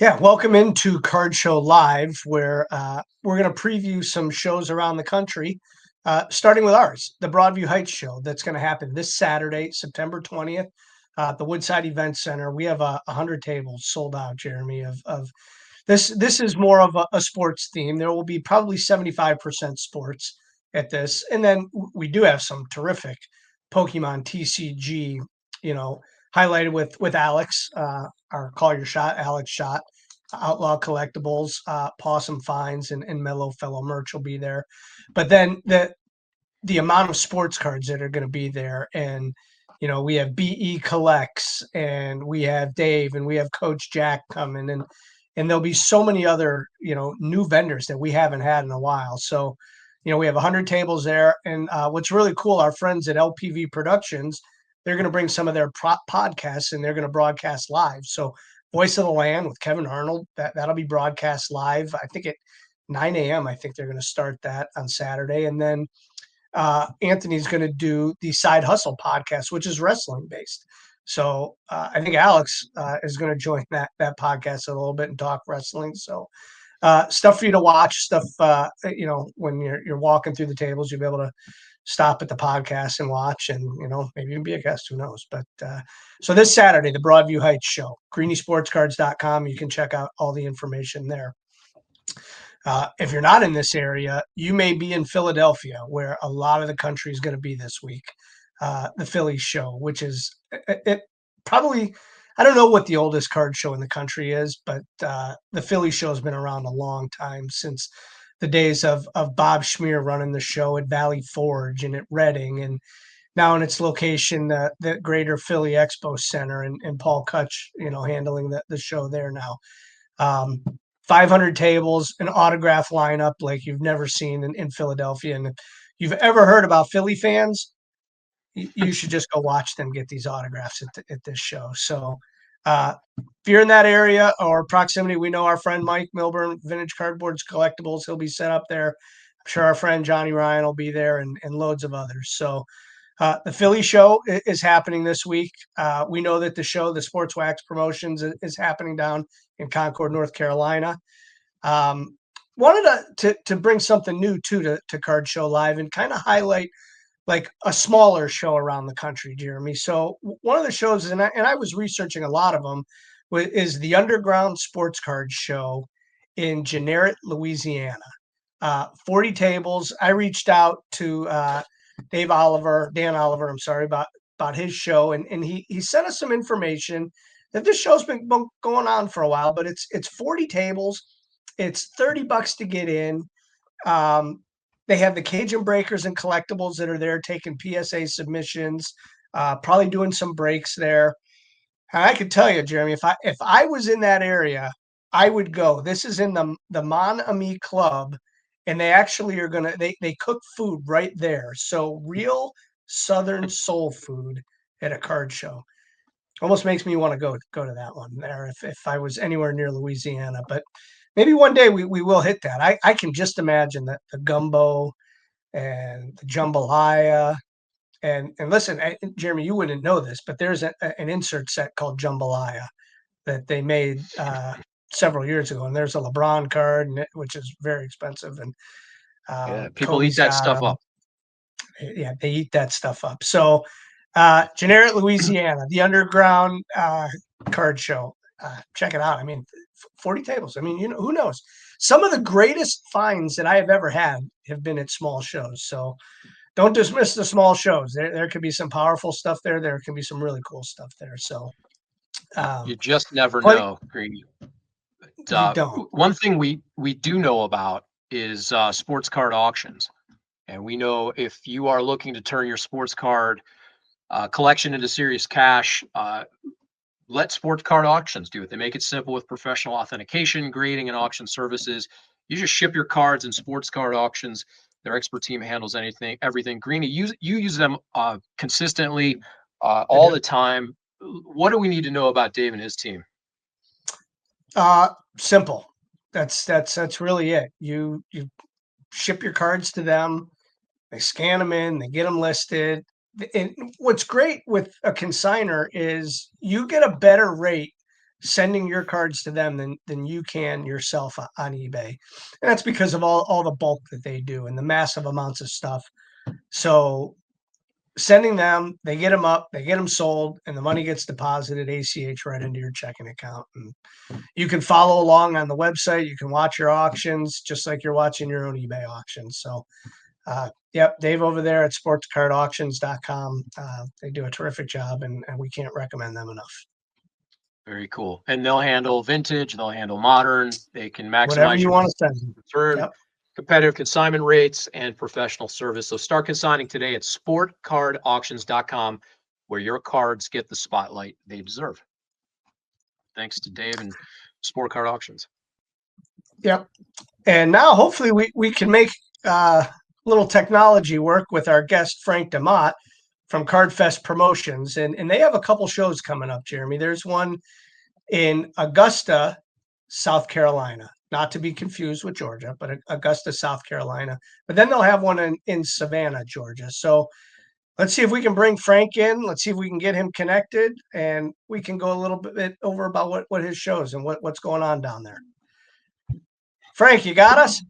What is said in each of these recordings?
Yeah, welcome into Card Show Live, where we're going to preview some shows around the country, starting with ours, the Broadview Heights show that's going to happen this Saturday, September 20th, at the Woodside Event Center. We have 100 tables sold out, Jeremy, of this. This is more of a sports theme. There will be probably 75% sports at this. And then we do have some terrific Pokemon TCG, you know, highlighted with Alex, our Call Your Shot, Alex Shot, Outlaw Collectibles, Possum Finds, and Mellow Fellow merch will be there. But then the amount of sports cards that are going to be there, and we have BE Collects, and we have Dave, and we have Coach Jack coming, and there'll be so many other new vendors that we haven't had in a while. So we have 100 tables there, and what's really cool, our friends at LPV Productions, they're going to bring some of their podcasts, and they're going to broadcast live. So Voice of the Land with Kevin Arnold, that'll be broadcast live, I think at 9 a.m. I think they're going to start that on Saturday. And then Anthony's going to do the Side Hustle podcast, which is wrestling based. So I think Alex is going to join that podcast a little bit and talk wrestling. So stuff for you to watch, stuff when you're walking through the tables, you'll be able to stop at the podcast and watch, and maybe even be a guest. Who knows? But so this Saturday, the Broadview Heights show, greeniesportscards.com. You can check out all the information there. If you're not in this area, you may be in Philadelphia, where a lot of the country is going to be this week. The Phillies show, which is it probably, I don't know what the oldest card show in the country is, but the Philly show has been around a long time, since the days of Bob Schmier running the show at Valley Forge and at Reading, and now in its location, the Greater Philly Expo Center, and Paul Kutch, handling the show there now. Um, 500 tables, an autograph lineup like you've never seen in Philadelphia. And if you've ever heard about Philly fans, you should just go watch them get these autographs at this show. So if you're in that area or proximity, we know our friend Mike Milburn, Vintage Cardboards Collectibles. He'll be set up there. I'm sure our friend Johnny Ryan will be there, and loads of others. So the Philly show is happening this week. We know that the show, the Sports Wax Promotions, is happening down in Concord, North Carolina. Wanted to bring something new to Card Show Live and kind of highlight like a smaller show around the country, Jeremy. So one of the shows, and I was researching a lot of them, is the Underground Sports Card Show in Jeanneret, Louisiana. 40 tables. I reached out to Dan Oliver, I'm sorry, about his show, and he sent us some information that this show's been going on for a while, but it's 40 tables. It's $30 to get in. They have the Cajun Breakers and Collectibles that are there taking PSA submissions, probably doing some breaks there. And I could tell you, Jeremy, if I was in that area, I would go. This is in the Mon Ami Club, and they actually are gonna they cook food right there. So real Southern soul food at a card show. Almost makes me want to go to that one there if I was anywhere near Louisiana. But maybe one day we will hit that. I can just imagine that the gumbo and the jambalaya. And listen, Jeremy, you wouldn't know this, but there's an insert set called Jambalaya that they made several years ago, and there's a LeBron card, which is very expensive, and Yeah, people eat Kobe's that got stuff them. up. Yeah, they eat that stuff up. So, Jeanneret, Louisiana, the Underground Card Show. Check it out. I mean, 40 tables. I mean, who knows? Some of the greatest finds that I have ever had have been at small shows. So don't dismiss the small shows. There could be some powerful stuff there. There can be some really cool stuff there. So You um, just never plenty, know, Greeny. But, you don't. one thing we do know about is sports card auctions, and we know if you are looking to turn your sports card collection into serious cash, let sports card auctions do it. They make it simple with professional authentication, grading, and auction services. You just ship your cards in sports card auctions. Their expert team handles everything. Greeny, you use them consistently, I all do. the time. What do we need to know about Dave and his team? Simple. That's really it. You ship your cards to them. They scan them in. They get them listed. And what's great with a consigner is you get a better rate sending your cards to them than you can yourself on eBay. And that's because of all the bulk that they do and the massive amounts of stuff. So sending them, they get them up, they get them sold, and the money gets deposited ACH right into your checking account. And you can follow along on the website. You can watch your auctions just like you're watching your own eBay auctions. So, yep, Dave over there at sportscardauctions.com. They do a terrific job, and we can't recommend them enough. Very cool. And they'll handle vintage, they'll handle modern, they can Whatever maximize you your want to send. return, Yep. competitive consignment rates, and professional service. So start consigning today at sportcardauctions.com, where your cards get the spotlight they deserve. Thanks to Dave and Sport Card Auctions. Yep. And now hopefully we can make little technology work with our guest Frank DeMott from CardFest Promotions. And they have a couple shows coming up, Jeremy. There's one in Augusta, South Carolina, not to be confused with Georgia, but Augusta, South Carolina. But then they'll have one in Savannah, Georgia. So let's see if we can bring Frank in. Let's see if we can get him connected, and we can go a little bit over about what his shows and what's going on down there. Frank, you got us?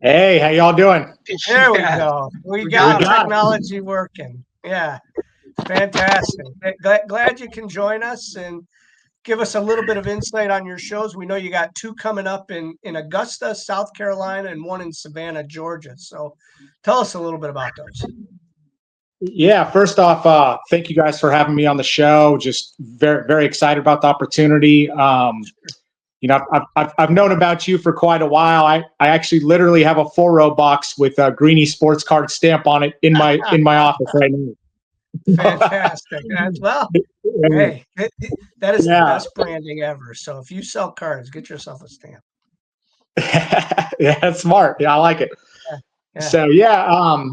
Hey, how y'all doing? There we go. We got technology working. Yeah, fantastic. Glad you can join us and give us a little bit of insight on your shows. We know you got two coming up in Augusta, South Carolina, and one in Savannah, Georgia. So tell us a little bit about those. Yeah, first off, thank you guys for having me on the show. Just very, very excited about the opportunity. You know, I've known about you for quite a while. I actually literally have a 4-row box with a Greeny sports card stamp on it in my office right now. Fantastic. Well, hey, that is the best branding ever. So if you sell cards, get yourself a stamp. Yeah, that's smart. Yeah, I like it. Yeah.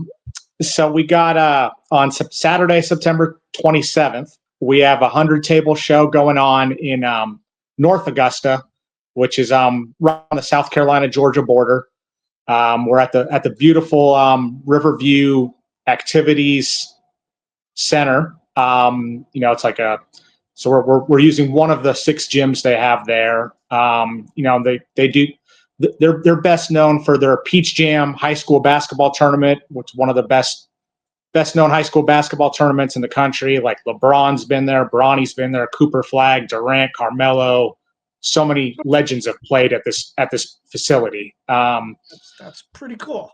So we got on Saturday, September 27th, we have a 100-table show going on in North Augusta, which is right on the South Carolina-Georgia border. We're at the beautiful Riverview Activities Center. You know, it's like so we're using one of the 6 gyms they have there. You know, they do. They're best known for their Peach Jam high school basketball tournament, which is one of the best known high school basketball tournaments in the country. Like LeBron's been there, Bronny's been there, Cooper Flag, Durant, Carmelo. So many legends have played at this facility. That's pretty cool.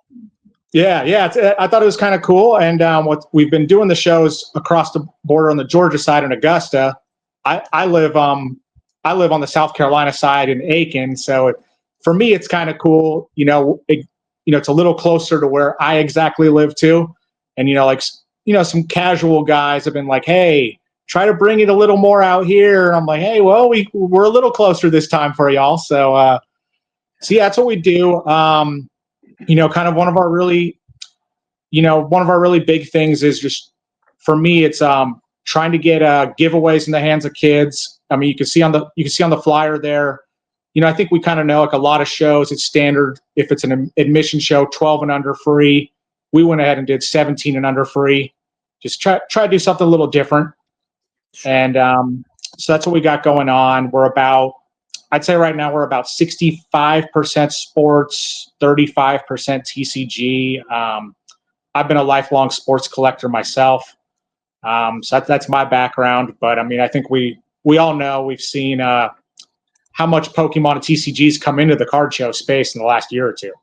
Yeah, I thought it was kind of cool. And what we've been doing the shows across the border on the Georgia side in Augusta. I live on the South Carolina side in Aiken, so for me it's kind of cool. You know, it's a little closer to where I exactly live too. And some casual guys have been like, "Hey, try to bring it a little more out here." And I'm like, "Hey, well, we're a little closer this time for y'all." So yeah, that's what we do. Kind of one of our really big things is just, for me, it's trying to get giveaways in the hands of kids. I mean, you can see on the flyer there. You know, I think we kind of know, like a lot of shows, it's standard. If it's an admission show, 12 and under free. We went ahead and did 17 and under free. Just try to do something a little different. And so that's what we got going on. I'd say right now we're about 65% sports, 35% TCG. I've been a lifelong sports collector myself. So that's my background. But I mean, I think we all know, we've seen how much Pokemon and TCGs come into the card show space in the last year or two.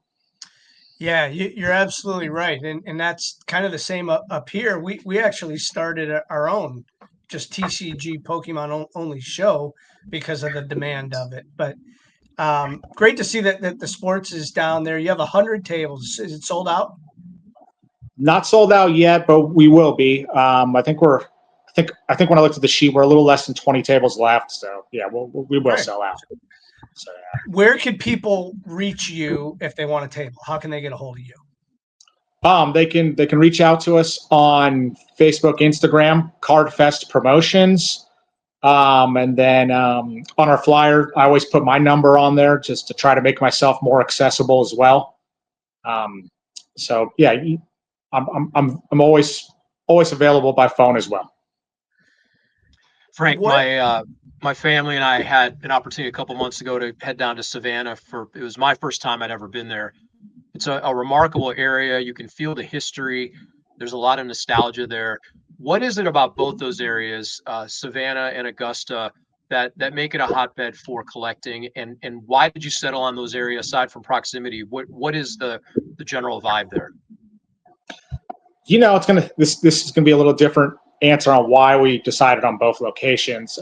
Yeah, you're absolutely right. And that's kind of the same up here. We actually started our own just TCG Pokemon only show because of the demand of it. But great to see that the sports is down there. You have 100 tables. Is it sold out? Not sold out yet, but we will be. I think when I looked at the sheet, we're a little less than 20 tables left. So yeah, we will sell out. So, yeah. Where can people reach you if they want a table? How can they get a hold of you? They can reach out to us on Facebook, Instagram, CardFest Promotions. And then on our flyer, I always put my number on there just to try to make myself more accessible as well. So yeah, I'm always available by phone as well. Frank, What? my family and I had an opportunity a couple months ago to head down to Savannah it was my first time I'd ever been there. It's a remarkable area. You can feel the history. There's a lot of nostalgia there. What is it about both those areas, Savannah and Augusta, that make it a hotbed for collecting? And why did you settle on those areas aside from proximity? What is the general vibe there? This is gonna be a little different answer on why we decided on both locations.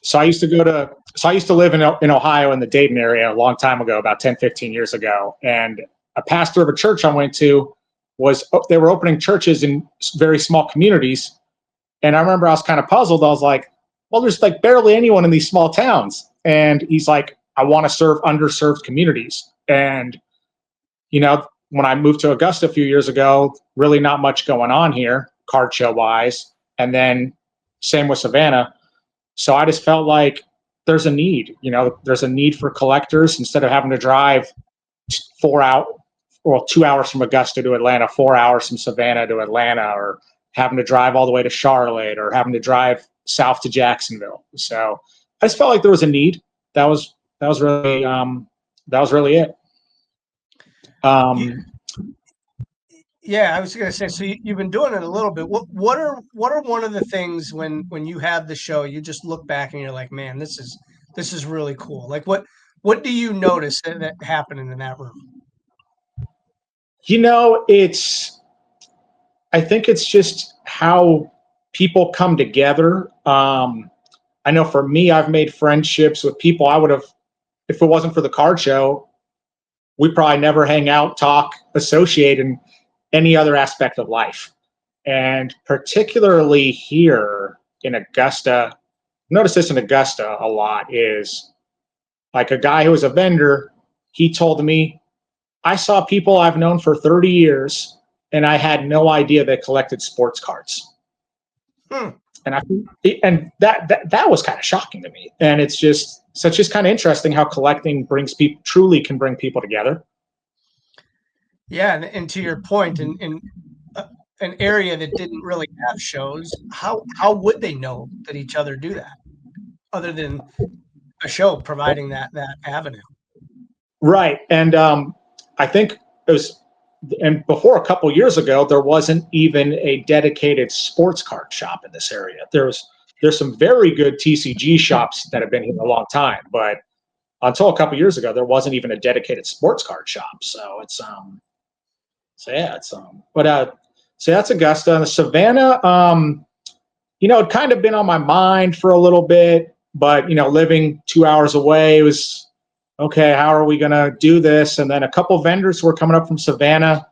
So I used to live in Ohio in the Dayton area a long time ago, about 10, 15 years ago. And a pastor of a church I went to they were opening churches in very small communities. And I remember I was kind of puzzled. I was like, well, there's like barely anyone in these small towns. And he's like, I want to serve underserved communities. And, when I moved to Augusta a few years ago, really not much going on here, card show wise. And then same with Savannah. So I just felt like there's a need, there's a need for collectors instead of having to drive 2 hours from Augusta to Atlanta, 4 hours from Savannah to Atlanta, or having to drive all the way to Charlotte, or having to drive south to Jacksonville. So I just felt like there was a need. That was really it. Yeah, I was going to say. So you've been doing it a little bit. What are one of the things when you have the show, you just look back and you're like, man, this is really cool. Like what do you notice that happening in that room? I think it's just how people come together. I know for me, I've made friendships with people I would have, if it wasn't for the card show, we probably never hang out, talk, associate in any other aspect of life. And particularly here in Augusta, notice this in Augusta a lot, is like a guy who was a vendor, he told me, I saw people I've known for 30 years and I had no idea they collected sports cards. And that was kind of shocking to me. And it's just kind of interesting how collecting truly can bring people together. Yeah, and to your point, in an area that didn't really have shows, how would they know that each other do that, other than a show providing that avenue? Right, and I think it was, and before a couple years ago, there wasn't even a dedicated sports card shop in this area. There's some very good TCG shops that have been here a long time, but until a couple years ago, there wasn't even a dedicated sports card shop. So so that's Augusta. And the Savannah, it kind of been on my mind for a little bit, but living 2 hours away, it was okay. How are we going to do this? And then a couple vendors were coming up from Savannah,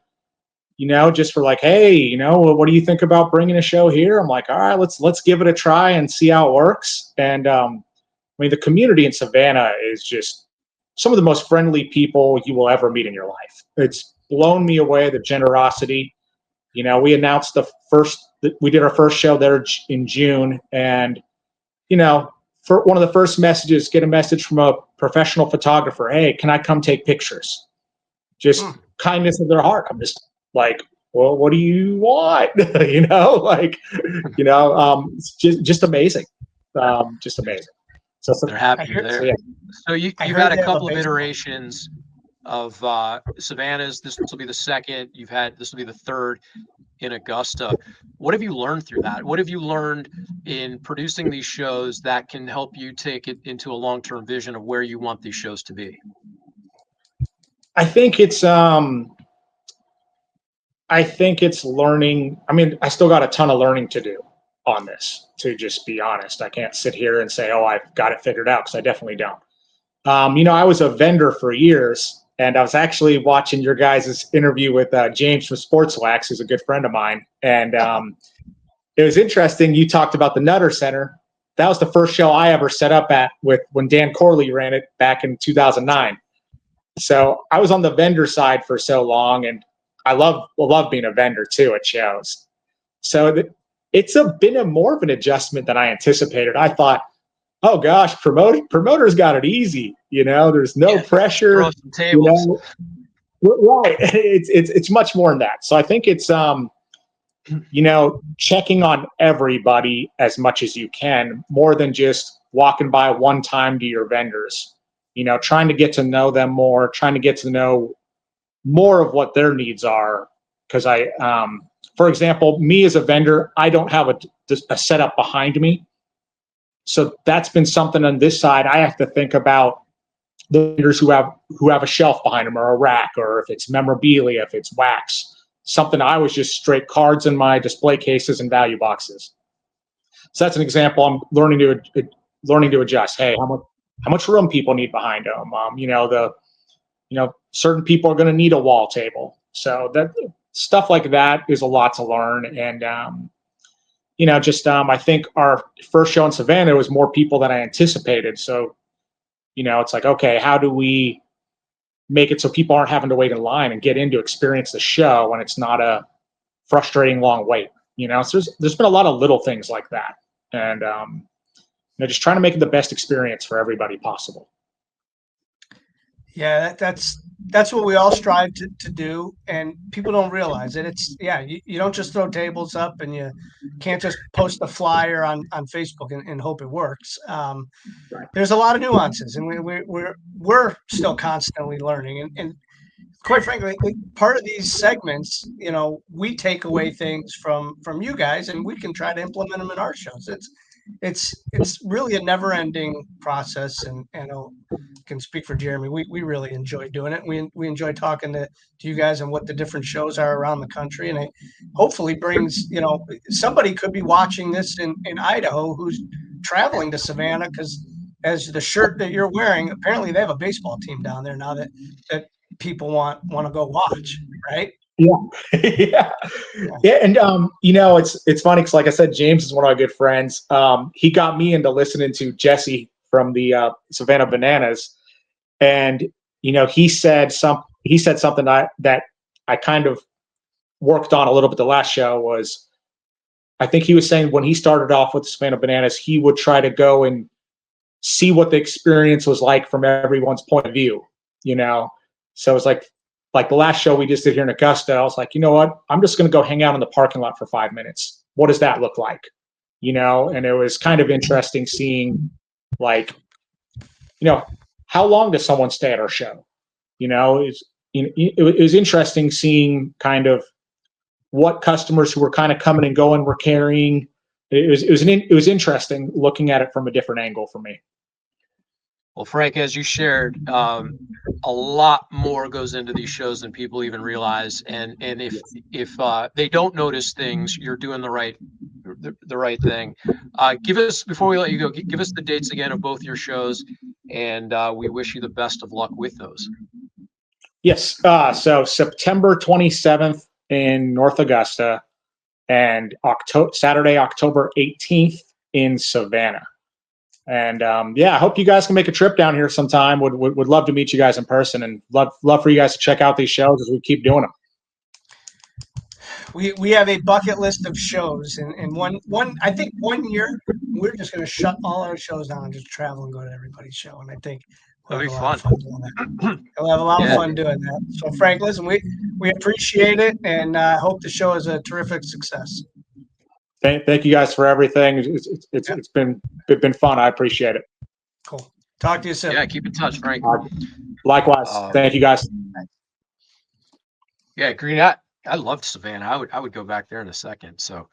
just for like, hey, what do you think about bringing a show here? I'm like, all right, let's give it a try and see how it works. And the community in Savannah is just some of the most friendly people you will ever meet in your life. It's blown me away, the generosity. We announced we did our first show there in June, and for one of the first messages, get a message from a professional photographer. Hey, can I come take pictures? Just kindness of their heart. I'm just like, well, what do you want? It's just amazing. Just amazing. So they're happy you're there. Yeah. So you've had a couple of iterations of Savannah's. This will be the second. This will be the third in Augusta. What have you learned through that? What have you learned in producing these shows that can help you take it into a long-term vision of where you want these shows to be? I think it's learning. I still got a ton of learning to do on this, to just be honest. I can't sit here and say, oh, I've got it figured out, because I definitely don't. I was a vendor for years, and I was actually watching your guys' interview with James from Sports Wax, who's a good friend of mine. And it was interesting. You talked about the Nutter Center. That was the first show I ever set up when Dan Corley ran it back in 2009. So I was on the vendor side for so long, and I love being a vendor too at shows. So it's been more of an adjustment than I anticipated. I thought, oh gosh, promoters got it easy. There's no pressure. Throw some tables. Right. It's much more than that. So I think it's checking on everybody as much as you can, more than just walking by one time to your vendors, trying to get to know them more, trying to get to know more of what their needs are. Because for example, me as a vendor, I don't have a setup behind me. So that's been something on this side. I have to think about the vendors who have a shelf behind them, or a rack, or if it's memorabilia, if it's wax. Something I was just straight cards in my display cases and value boxes. So that's an example. I'm learning to adjust. Hey, how much room people need behind them? Certain people are going to need a wall table. So that stuff like that is a lot to learn. And I think our first show in Savannah was more people than I anticipated. So it's like, okay, how do we make it so people aren't having to wait in line and get in to experience the show when it's not a frustrating long wait? So there's been a lot of little things like that, and just trying to make it the best experience for everybody possible. Yeah, that's what we all strive to do, and people don't realize it. You don't just throw tables up, and you can't just post a flyer on Facebook and hope it works. Right. There's a lot of nuances, and we're still constantly learning. And quite frankly, part of these segments, we take away things from you guys, and we can try to implement them in our shows. It's really a never-ending process, and I can speak for Jeremy. We really enjoy doing it. We enjoy talking to you guys and what the different shows are around the country, and it hopefully brings, somebody could be watching this in Idaho who's traveling to Savannah, because as the shirt that you're wearing, apparently they have a baseball team down there now that people want to go watch, right? Yeah. And it's funny because, like I said, James is one of my good friends. He got me into listening to Jesse from the Savannah Bananas, and he said something that I kind of worked on a little bit. The last show was, I think he was saying when he started off with the Savannah Bananas, he would try to go and see what the experience was like from everyone's point of view. So it's like the last show we just did here in Augusta, I was like, you know what? I'm just going to go hang out in the parking lot for 5 minutes. What does that look like? And it was kind of interesting seeing, like, how long does someone stay at our show? It was interesting seeing kind of what customers who were kind of coming and going were carrying. It was interesting looking at it from a different angle for me. Well, Frank, as you shared, a lot more goes into these shows than people even realize. And if they don't notice things, you're doing the right thing. Before we let you go, give us the dates again of both your shows, and we wish you the best of luck with those. Yes. So September 27th in North Augusta, and Saturday, October 18th in Savannah. And I hope you guys can make a trip down here sometime. Would love to meet you guys in person, and love for you guys to check out these shows as we keep doing them. We have a bucket list of shows, and I think 1 year we're just going to shut all our shows down and just travel and go to everybody's show. And I think that'll be fun. We'll have a lot of fun doing that. So Frank, listen, we appreciate it, and hope the show is a terrific success. Thank you guys for everything. It's been fun. I appreciate it. Cool. Talk to you soon. Yeah, keep in touch, Frank. Likewise. Thank you guys. Yeah, Green. I loved Savannah. I would go back there in a second. So